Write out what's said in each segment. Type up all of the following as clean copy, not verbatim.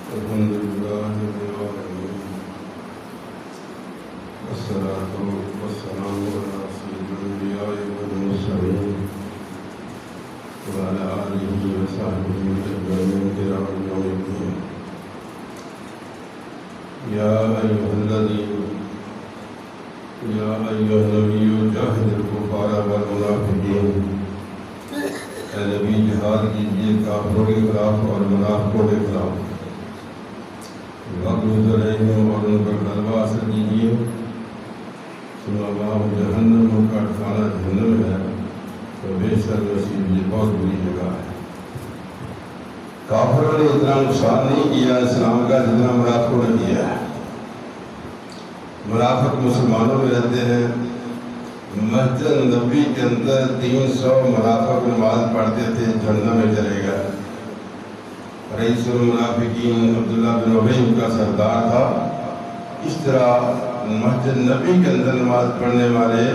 الحمد لله رب العالمين والصلاة والسلام على سيد الأنبياء والمرسلين وعلى آله وصحبه أجمعين الكرام الدين. يا أيها النبي جاهد الكفار والمنافقين. اے نبی جہاد کیجیے کافروں کے خلاف اور منافقوں کے خلاف، وغلظ علیہم اور ان پر غلبہ حاصل کیجیے. ثم مأواہم جہنم، ان کا ٹھکانہ جہنم ہے، تو بئس المصیر، یہ بہت بری جگہ ہے. کافروں نے اتنا نقصان نہیں کیا اسلام کا جتنا منافقوں نے کیا ہے. منافق مسلمانوں میں رہتے ہیں. مسجد نبی کے اندر 300 منافق نماز پڑھتے تھے، جہنم میں چلے گئے. رئیس المنافقین عبداللہ بن ابی ان کا سردار تھا. اس طرح مسجد نبی کے اندر نماز پڑھنے والے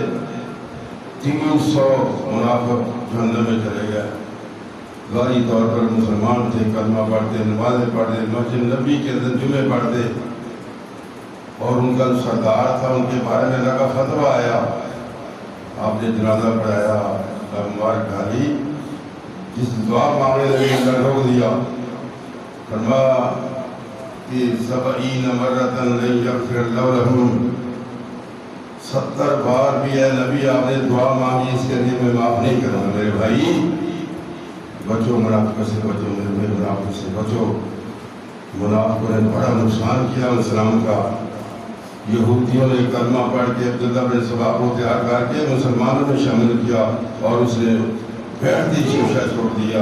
300 منافق جہنم میں چلے گئے. ظاہری طور پر مسلمان تھے، کلمہ پڑھتے، نمازیں پڑھتے، مسجد نبی کے اندر جمعے پڑھتے، اور ان کا سردار تھا. ان کے بارے میں اللہ کا فتویٰ آیا، آپ نے جنازہ پڑھایا، مبارک ڈالی. جس دعا مانگنے لگے اللہ روک دیا. فرمایا کہ 70 مرتن لن یغفر اللہ لہم، 70 بار بھی اے نبی آپ نے دعا مانگی، اس کے لیے میں معاف نہیں کروں گا. میرے بھائی بچو، منافقوں سے بچو، میرے منافقوں سے بچو. منافقوں نے بڑا نقصان کیا اسلام کا. یہودیوں نے کلمہ پڑھ کے عبداللہ بن سبا کو تیار کر کے مسلمانوں میں شامل کیا، اور اس نے بیعت شیشہ چھوڑ دیا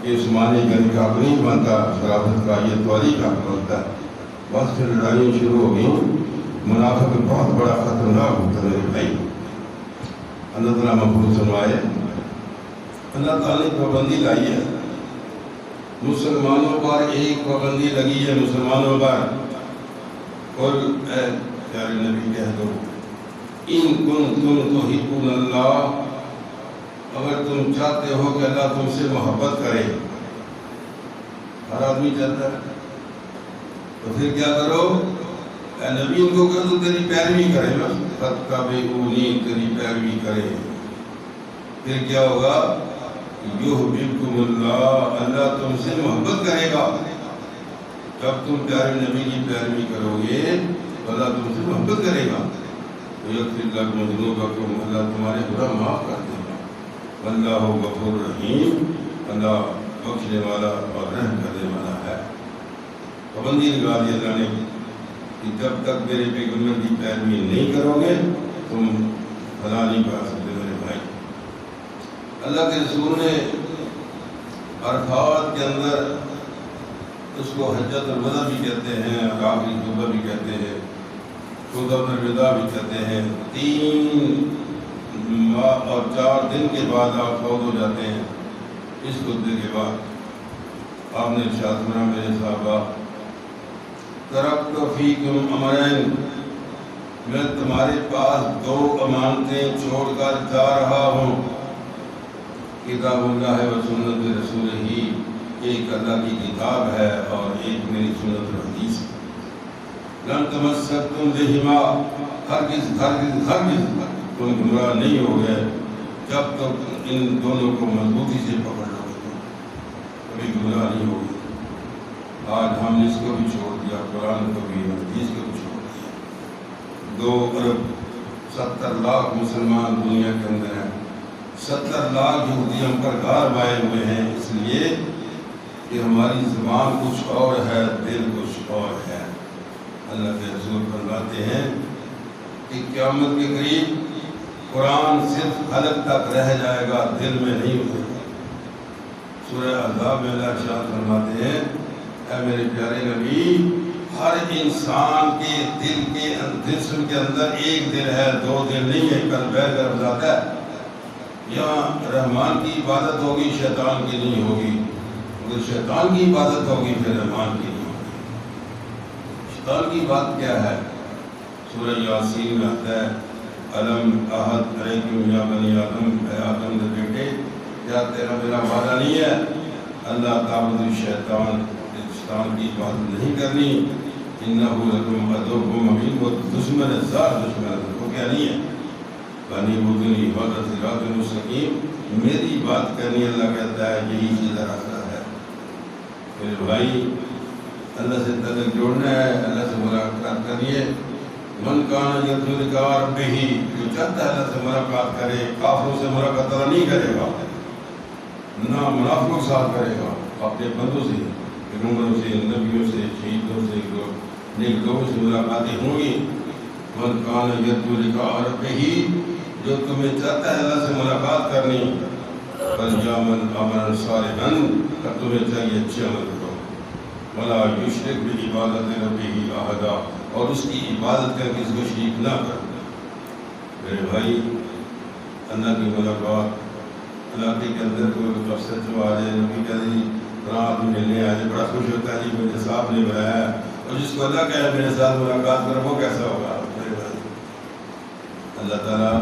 کہ عثمانی گنج کا حق نہیں بنتا، خلافت کا یہ تولی کا حق بنتا ہے. بس پھر لڑائیاں شروع ہو گئیں. منافق بہت بڑا خطرناک ہوتا ہے میرے بھائی. اللہ تعالیٰ محفوظ فرمائے. اللہ تعالیٰ نے پابندی لائی ہے مسلمانوں پر، ایک پابندی لگی ہے مسلمانوں پر. اور اے پیارے نبی کہہ دو، ان کنتم تحبون اللہ، اگر تم چاہتے ہو کہ اللہ تم سے محبت کرے. ہر آدمی چاہتا ہے، تو پھر کیا کرو؟ اے نبی ان کو کہہ دو تیری پیروی کرے، بس فاتبعونی، تیری پیروی کرے. پھر کیا ہوگا؟ یحببکم اللہ، اللہ تم سے محبت کرے گا. جب تم پیارے نبی کی پیروی کرو گے تو اللہ تم سے محبت کرے گا. وَيَغْفِرْ لَكُمْ ذُنُوبَكُمْ، اللہ تمہارے گناہ معاف کر دے گا. وَاللَّهُ غَفُورٌ رَحِيمٌ، اللہ بخشنے والا اور رحم کرنے والا ہے. پابندی لگا دی اللہ نے کہ جب تک میرے پیغمبر کی پیروی نہیں کرو گے تم بھلا نہیں پا سکتے میرے بھائی. اللہ کے رسول نے عرفات کے اندر، اس کو حجۃ الوداع بھی کہتے ہیں، اور آخری خطبہ بھی کہتے ہیں، خطبہ الوداع بھی کہتے ہیں. 3 ماہ اور 4 دن کے بعد آپ فوت ہو جاتے ہیں. اس خطبے کے بعد آپ نے ارشاد فرمایا، میرے صحابہ، ترکت فیکم امرین، میں تمہارے پاس 2 امانتیں چھوڑ کر جا رہا ہوں. کتاب اللہ و سنت رسول ہی، ایک اللہ کی کتاب ہے اور ایک میری سنت و حدیث. لن تمسکتم بہما، ہرگز تم گمراہ نہیں ہو گئے جب تک ان دونوں کو مضبوطی سے پکڑ لو گے، کبھی گمراہ نہیں ہوگے. آج ہم نے اس کو بھی چھوڑ دیا، قرآن کو بھی، حدیث کو بھی چھوڑ دیا. 2 ارب 70 لاکھ مسلمان دنیا کے اندر ہیں. 70 لاکھ یہودی ہم پر غالب آئے ہوئے ہیں، اس لیے کہ ہماری زبان کچھ اور ہے، دل کچھ اور ہے. اللہ کے رسول فرماتے ہیں کہ قیامت کے قریب قرآن صرف حلق تک رہ جائے گا، دل میں نہیں اترے گا. سورہ احزاب میں اللہ ارشاد فرماتے ہیں، اے میرے پیارے نبی، ہر انسان کے دل کے جسم کے اندر ایک دل ہے، 2 دل نہیں ہے. قلب ہے، قلب ذات ہے. یہاں رحمان کی عبادت ہوگی، شیطان کی نہیں ہوگی. اگر شیطان کی عبادت ہوگی پھر رحمان کی نہیں ہوگی. شیطان کی بات کیا ہے؟ سورہ یاسین میں آتا ہے، علم احد علیکم یا بنی آدم، اے آدم کے بیٹے، کیا تیرا میرا وعدہ نہیں ہے اللہ تعبد الشیطان، شیطان کی عبادت نہیں کرنی. انہ لکم عدو مبین، وہ دشمن ہے، ذات دشمن ہے. وہ کیا نہیں ہے؟ بنی بدنی عبادت صراط مستقیم، میری بات کرنی. اللہ کہتا ہے یہی سیدھا راستہ ہے. میرے بھائی، اللہ سے تعلق جوڑنا ہے، اللہ سے ملاقات کریے. من کان یرجو لقاء ربہ، جو چاہتا ہے اللہ سے ملاقات کرے، کافروں سے ملاقات اللہ نہیں کرے گا، نہ منافقوں کے ساتھ کرے گا، اپنے بندوں سے، پیغمبروں سے، نبیوں سے، شہیدوں سے، نیک لوگوں سے ملاقاتیں ہوں گی. من کان یرجو لقاء ربہ، جو تمہیں چاہتا ہے اللہ سے ملاقات کرنی، فلیعمل عملا صالحا، کہ تمہیں چاہیے اچھے عمل کرو. ولا یشرک بعبادت ربہ احدا، اور اس کی عبادت کر کسی کو شریک نہ کر. میرے بھائی، اللہ کی ملاقات، علاقے کے اندر کوئی افسر جو آ جائے، نبی کہتے ہیں رات میں ملنے آ جائے، بڑا خوش ہوتا ہے جی مجھے صاحب نے بلایا ہے. اور جس کو اللہ کہے میرے ساتھ ملاقات کرو، وہ کیسا ہوگا؟ میرے بھائی، اللہ تعالیٰ